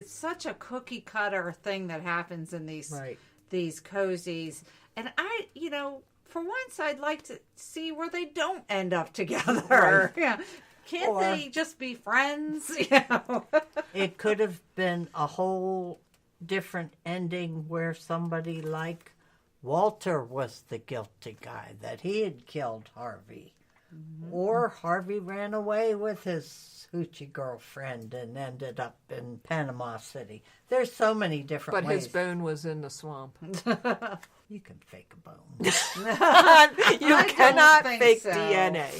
It's such a cookie cutter thing that happens in Right. these cozies. And for once I'd like to see where they don't end up together. Right. Yeah. Can't Or- they just be friends? It could have been a whole different ending where somebody like Walter was the guilty guy, that he had killed Harvey. Or Harvey ran away with his hoochie girlfriend and ended up in Panama City. There's so many different But ways. his bone was in the swamp. You can fake a bone. You cannot think fake so. DNA.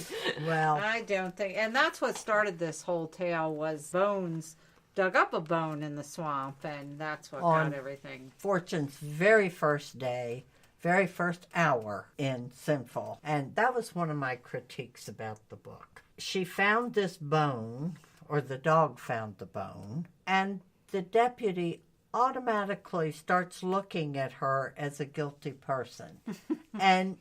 Well, I don't think. And that's what started this whole tale was Bones dug up a bone in the swamp, and that's what On- got everything. Fortune's very first day, very first hour in Sinful. And that was one of my critiques about the book. She found this bone, or the dog found the bone, and the deputy automatically starts looking at her as a guilty person. And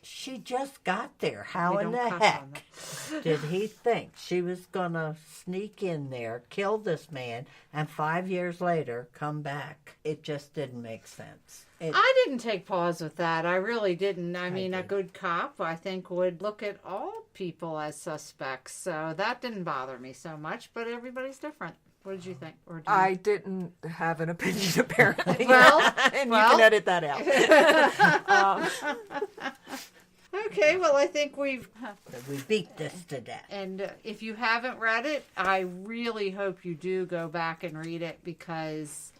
she just got there. How We in don't the cuss on heck did he think she was going to sneak in there, kill this man, and 5 years later come back? It just didn't make sense. I didn't take pause with that. I really didn't. I mean, a did. good cop, I think, would look at all people as suspects. So that didn't bother me so much, but everybody's different. What did you think? Or do you... I didn't have an opinion, apparently. Well, and well. you can edit that out. Okay, well, I think we've... We beat this to death. And if you haven't read it, I really hope you do go back and read it, because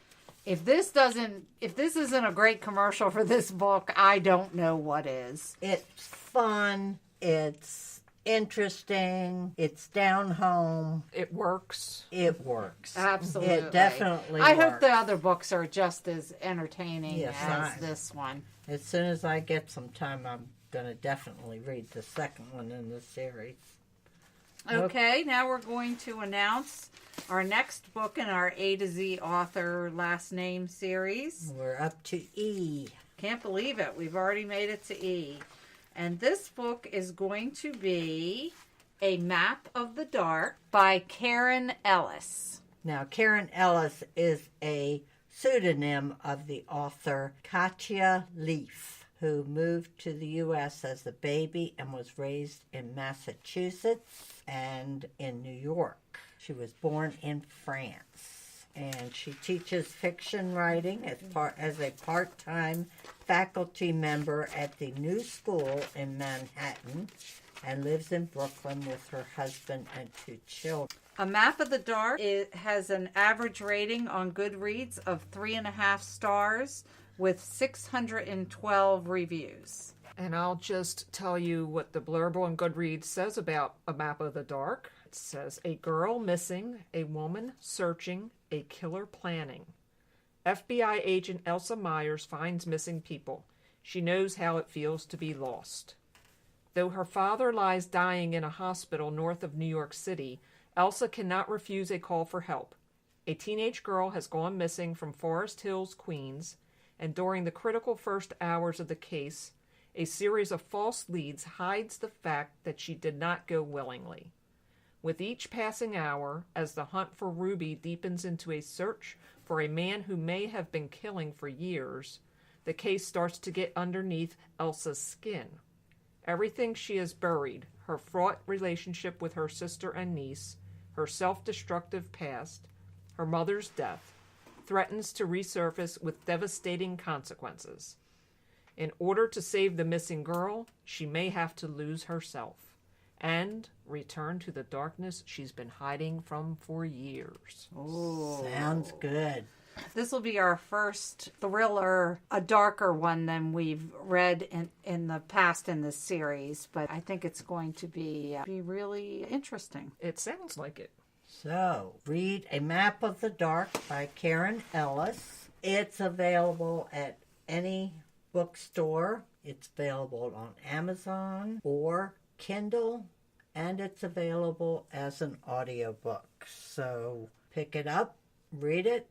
if this isn't a great commercial for this book, I don't know what is. It's fun. It's interesting. It's down home. It works. It works. Absolutely. It definitely I works. hope the other books are just as entertaining Yes, as this one. As soon as I get some time, I'm going to definitely read the second one in the series. Okay, now we're going to announce our next book in our A to Z author last name series. We're up to E. Can't believe it. We've already made it to E. And this book is going to be A Map of the Dark by Karen Ellis. Now, Karen Ellis is a pseudonym of the author Katya Leaf, who moved to the U.S. as a baby and was raised in Massachusetts and in New York. She was born in France, and she teaches fiction writing as a part-time faculty member at the New School in Manhattan, and lives in Brooklyn with her husband and 2 children. A Map of the Dark, it has an average rating on Goodreads of 3.5 stars with 612 reviews. And I'll just tell you what the blurb on Goodreads says about A Map of the Dark. It says, a girl missing, a woman searching, a killer planning. FBI agent Elsa Myers finds missing people. She knows how it feels to be lost. Though her father lies dying in a hospital north of New York City, Elsa cannot refuse a call for help. A teenage girl has gone missing from Forest Hills, Queens, and during the critical first hours of the case, a series of false leads hides the fact that she did not go willingly. With each passing hour, as the hunt for Ruby deepens into a search for a man who may have been killing for years, the case starts to get underneath Elsa's skin. Everything she has buried, her fraught relationship with her sister and niece, her self-destructive past, her mother's death, threatens to resurface with devastating consequences. In order to save the missing girl, she may have to lose herself and return to the darkness she's been hiding from for years. Sounds good. This will be our first thriller, a darker one than we've read in the past in this series, but I think it's going to be really interesting. It sounds like it. So, read A Map of the Dark by Karen Ellis. It's available at any bookstore. It's available on Amazon or Kindle, and it's available as an audiobook. So, pick it up, read it,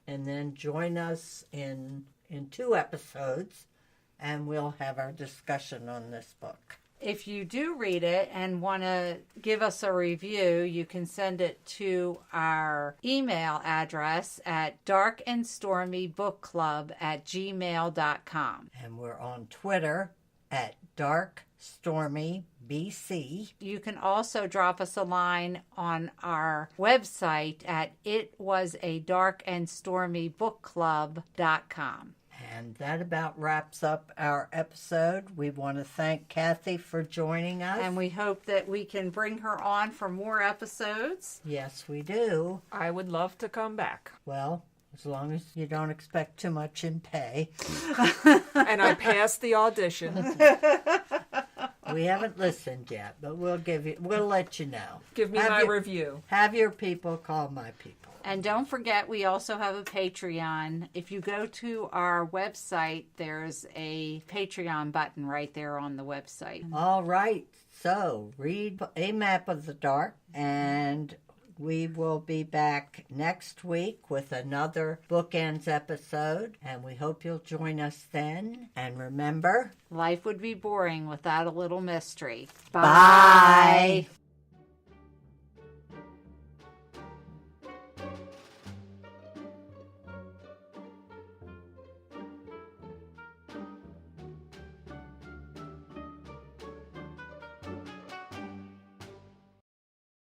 and then join us in 2 episodes, and we'll have our discussion on this book. if you do read it and want to give us a review, you can send it to our email address at darkandstormybookclub@gmail.com. And we're on Twitter at DarkStormyBC. You can also drop us a line on our website at itwasadarkandstormybookclub.com. And that about wraps up our episode. We want to thank Kathy for joining us. And we hope that we can bring her on for more episodes. Yes, we do. I would love to come back. Well, as long as you don't expect too much in pay. And I passed the audition. We haven't listened yet, but we'll let you know. Give me my review. Have your people call my people. And don't forget, we also have a Patreon. If you go to our website, there's a Patreon button right there on the website. All right. So read A Map of the Dark, and we will be back next week with another Bookends episode, and we hope you'll join us then. And remember, Life would be boring without a little mystery. Bye.